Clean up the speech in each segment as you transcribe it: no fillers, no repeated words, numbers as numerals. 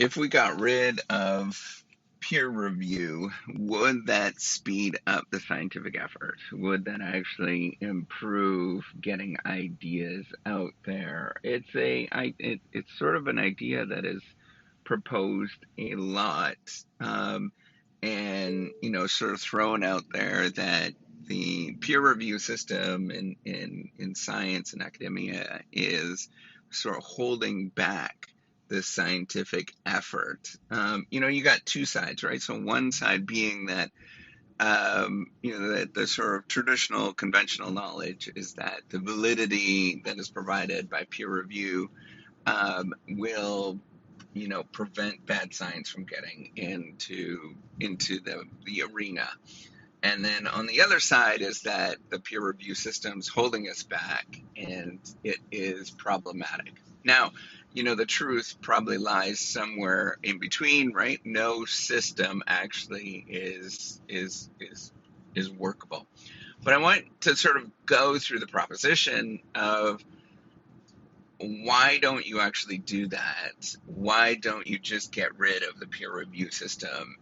If we got rid of peer review, would that speed up the scientific effort? Would that actually improve getting ideas out there? It's sort of an idea that is proposed a lot, and sort of thrown out there that the peer review system in science and academia is sort of holding back the scientific effort. You got two sides, right? So one side being that, that the sort of traditional conventional knowledge is that the validity that is provided by peer review will, prevent bad science from getting into the arena. And then on the other side is that the peer review system's holding us back and it is problematic. Now, the truth probably lies somewhere in between, right? No system actually is workable. But I want to sort of go through the proposition of why don't you actually do that? Why don't you just get rid of the peer review system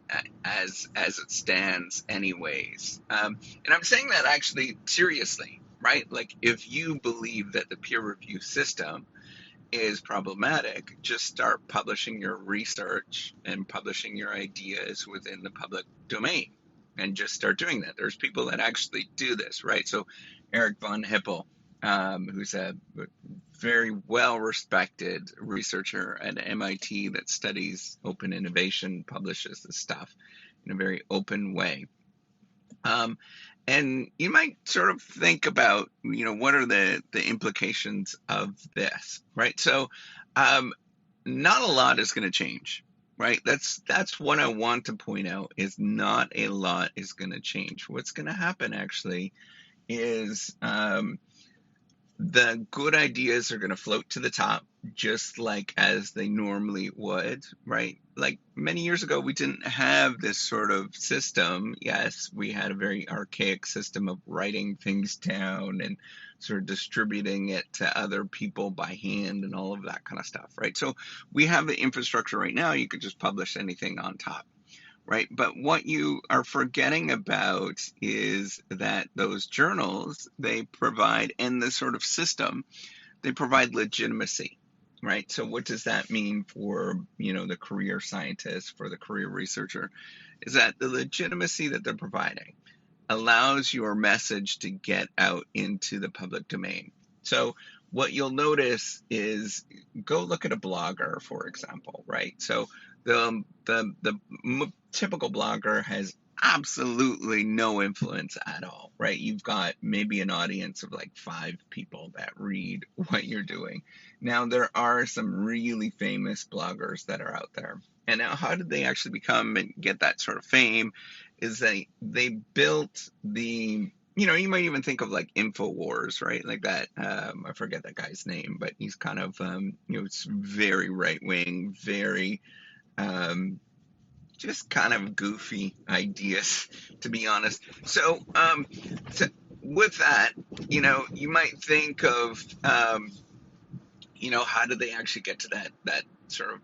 as it stands anyways? And I'm saying that actually seriously, right? Like, if you believe that the peer review system is problematic, just start publishing your research and publishing your ideas within the public domain and just start doing that. There's people that actually do this, right? So Eric von Hippel, who's a very well-respected researcher at MIT that studies open innovation, publishes this stuff in a very open way. And you might sort of think about, what are the implications of this, right? So not a lot is going to change, right? That's what I want to point out, is not a lot is going to change. What's going to happen actually is the good ideas are going to float to the top, just like as they normally would, right? Like many years ago, we didn't have this sort of system. Yes, we had a very archaic system of writing things down and sort of distributing it to other people by hand and all of that kind of stuff, right? So we have the infrastructure right now. You could just publish anything on top. Right. But what you are forgetting about is that those journals, they provide, and the sort of system, they provide legitimacy. Right. So what does that mean for, the career scientist, for the career researcher, is that the legitimacy that they're providing allows your message to get out into the public domain. So what you'll notice is, go look at a blogger, for example, right? So the typical blogger has absolutely no influence at all, right? You've got maybe an audience of like 5 people that read what you're doing. Now, there are some really famous bloggers that are out there. And now, how did they actually become and get that sort of fame? Is they built the, you might even think of like InfoWars, right? Like that, I forget that guy's name, but he's kind of, it's very right wing, very, just kind of goofy ideas, to be honest. So, with that, you might think of, how did they actually get to that sort of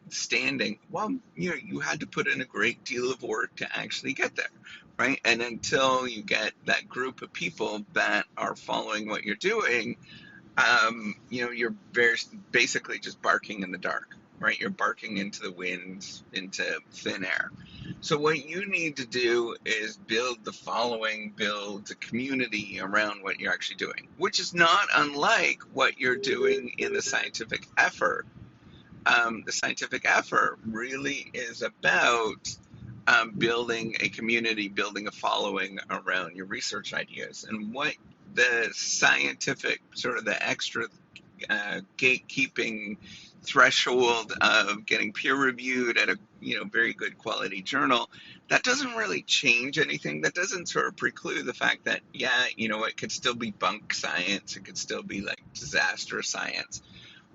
standing? Well, you had to put in a great deal of work to actually get there, right? And until you get that group of people that are following what you're doing, you're basically just barking in the dark, right? You're barking into the wind, into thin air. So what you need to do is build the following, build a community around what you're actually doing, which is not unlike what you're doing in the scientific effort. The scientific effort really is about building a community, building a following around your research ideas. And what the scientific, sort of the extra gatekeeping threshold of getting peer reviewed at a very good quality journal, that doesn't really change anything. That doesn't sort of preclude the fact that, it could still be bunk science, it could still be like disaster science.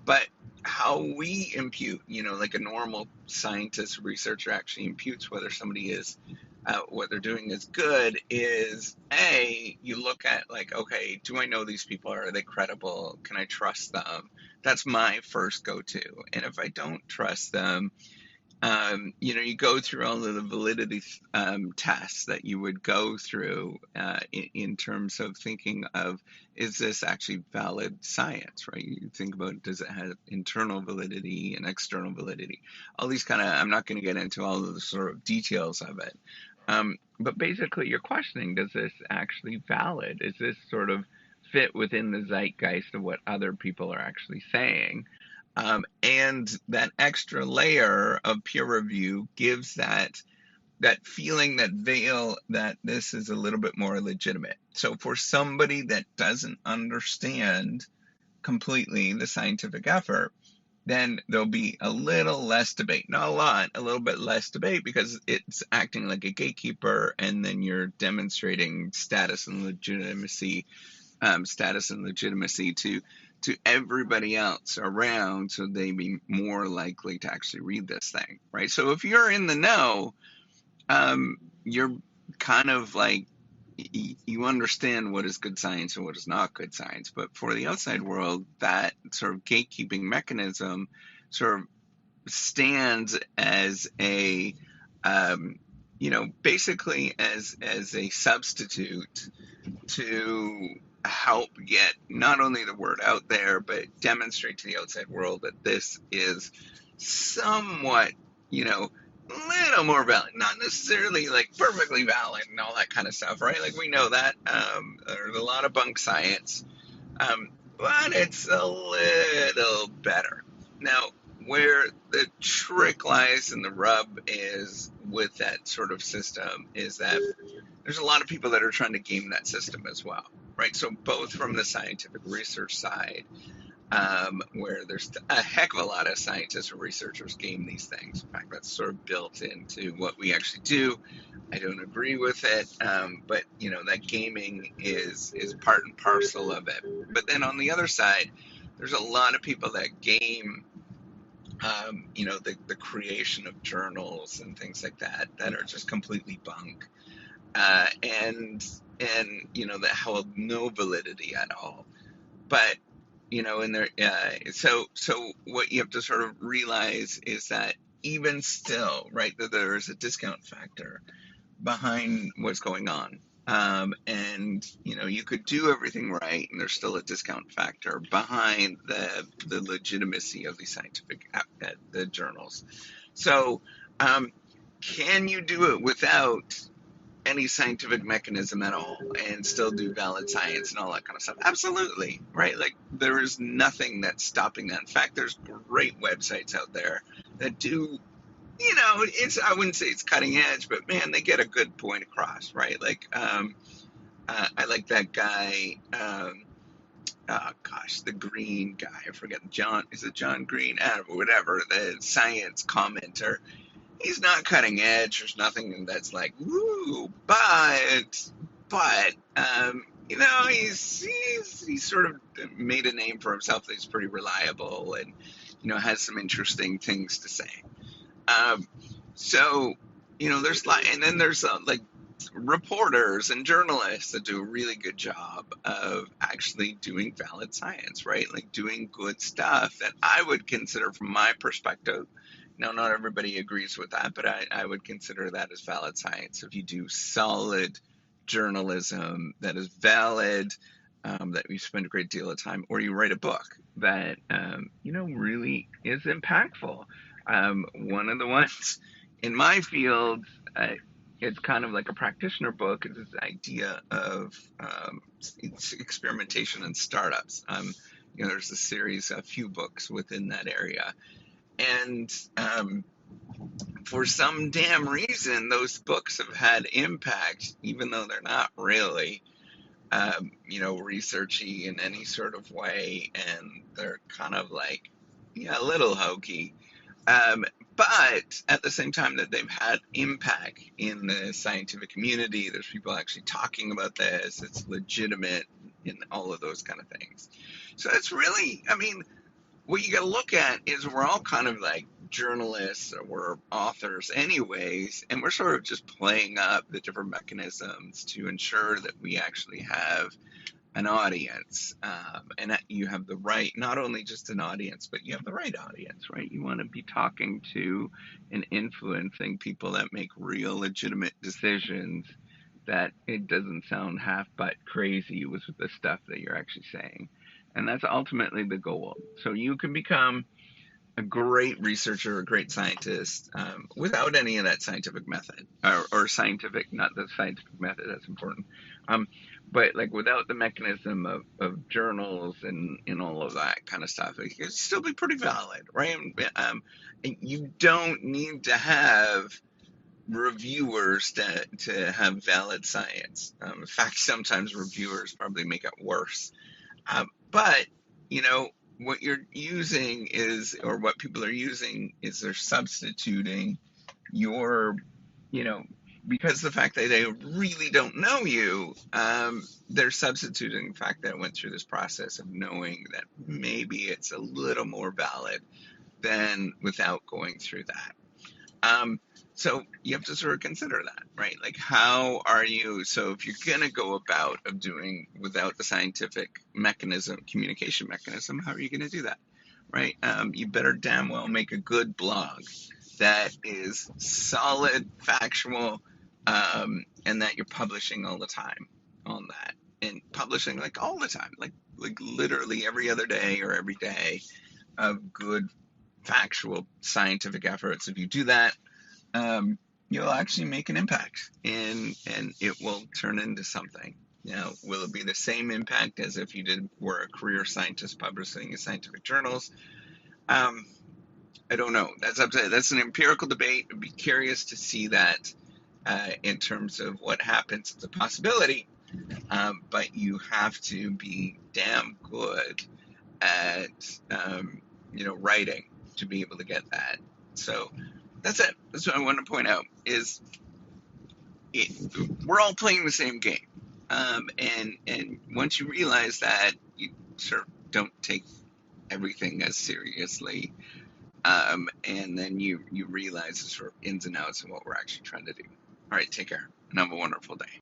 But how we impute, like a normal scientist researcher actually imputes whether somebody is what they're doing is good is you look at like, okay, do I know these people? Are they credible? Can I trust them? That's my first go-to. And if I don't trust them, you go through all of the validity tests that you would go through in terms of thinking of, is this actually valid science, right? You think about, does it have internal validity and external validity? All these kind of, I'm not going to get into all of the sort of details of it. But basically you're questioning, does this actually valid? Is this sort of fit within the zeitgeist of what other people are actually saying? And that extra layer of peer review gives that feeling, that veil, that this is a little bit more legitimate. So for somebody that doesn't understand completely the scientific effort, then there'll be a little less debate. Not a lot, a little bit less debate, because it's acting like a gatekeeper, and then you're demonstrating status and legitimacy to everybody else around, so they be more likely to actually read this thing, right? So if you're in the know, you're kind of like, you understand what is good science and what is not good science. But for the outside world, that sort of gatekeeping mechanism sort of stands as a, basically as a substitute to help get not only the word out there, but demonstrate to the outside world that this is somewhat, a little more valid, not necessarily like perfectly valid and all that kind of stuff, right? Like we know that there's a lot of bunk science, but it's a little better. Now, where the trick lies and the rub is with that sort of system is that there's a lot of people that are trying to game that system as well, right? So both from the scientific research side, where there's a heck of a lot of scientists and researchers game these things. In fact, that's sort of built into what we actually do. I don't agree with it, but that gaming is part and parcel of it. But then on the other side, there's a lot of people that game, the creation of journals and things like that are just completely bunk, and that have no validity at all. But in there, so what you have to sort of realize is that even still, right, that there is a discount factor behind what's going on. And you could do everything right, and there's still a discount factor behind the legitimacy of these scientific the journals. So, can you do it without any scientific mechanism at all and still do valid science and all that kind of stuff? Absolutely, right? Like there is nothing that's stopping that. In fact, there's great websites out there that do, I wouldn't say it's cutting edge, but man, they get a good point across, right? Like, I like that guy, the green guy, I forget, is it John Green? Whatever, the science commenter. He's not cutting edge. There's nothing that's like, woo, but he's sort of made a name for himself. That he's pretty reliable and has some interesting things to say. So there's and then there's like reporters and journalists that do a really good job of actually doing valid science, right? Like doing good stuff that I would consider, from my perspective. Now, not everybody agrees with that, but I would consider that as valid science. If you do solid journalism that is valid, that you spend a great deal of time, or you write a book that, really is impactful. One of the ones in my field, it's kind of like a practitioner book, is this idea of experimentation and startups. There's a series, a few books within that area. And for some damn reason, those books have had impact, even though they're not really, researchy in any sort of way, and they're kind of like, a little hokey. But at the same time that they've had impact in the scientific community, there's people actually talking about this, it's legitimate, in all of those kind of things. So it's really, what you got to look at is we're all kind of like journalists or we're authors anyways, and we're sort of just playing up the different mechanisms to ensure that we actually have an audience, and that you have the right, not only just an audience, but you have the right audience, right? You want to be talking to and influencing people that make real, legitimate decisions. That it doesn't sound half but crazy with the stuff that you're actually saying, and that's ultimately the goal. So you can become a great researcher, a great scientist, without any of that scientific method or scientific, not the scientific method, that's important. Um, but like without the mechanism of journals and all of that kind of stuff, it can still be pretty valid, right? And you don't need to have reviewers to have valid science. In fact, sometimes reviewers probably make it worse. But, you know, what you're using is, or what people are using is they're substituting your, you know, because the fact that they really don't know you, they're substituting the fact that it went through this process of knowing that maybe it's a little more valid than without going through that. Um, so you have to sort of consider that, right? Like, how are you? So if you're gonna go about of doing without the scientific mechanism, communication mechanism, how are you gonna do that, right? You better damn well make a good blog that is solid, factual, and that you're publishing all the time on that, and publishing like all the time, like literally every other day or every day of good factual scientific efforts. If you do that, you'll actually make an impact, and it will turn into something. Now, will it be the same impact as if you were a career scientist publishing in scientific journals? Um, I don't know. That's an empirical debate. I'd be curious to see that in terms of what happens. It's a possibility, but you have to be damn good at writing to be able to get that. So that's it. That's what I want to point out is we're all playing the same game. And once you realize that, you sort of don't take everything as seriously. And then you realize the sort of ins and outs of what we're actually trying to do. All right, take care and have a wonderful day.